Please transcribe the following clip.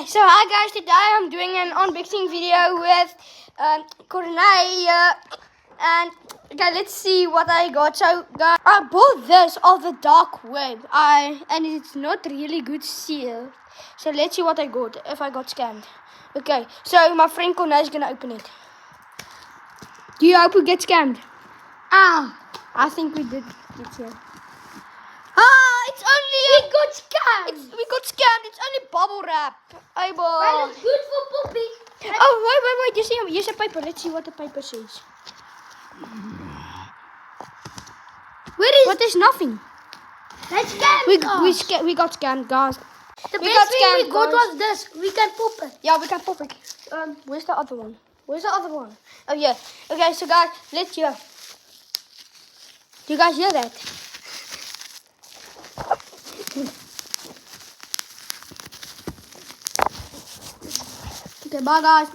So hi guys, today I'm doing an unboxing video with Corneille, and okay, let's see what I got. So guys, I bought this off the dark web, and it's not really good seal. So let's see what I got, if I got scammed. Okay, so my friend Corneille is gonna open it. Do you hope we get scammed? I think we did get scammed. It's only We got scammed. we got scammed. It's only bubble wrap. Hey, boy. Well, it's good for Poppy. Oh, wait. Here's a paper. Let's see what the paper says. What is nothing? That's scammed. We got scammed, guys. The we best got thing scammed, we got guys. was this. We can pop it. Yeah, we can pop it. Where's the other one? Oh, yeah. Okay, so guys, let's hear. Do you guys hear that? Okay, bye, guys.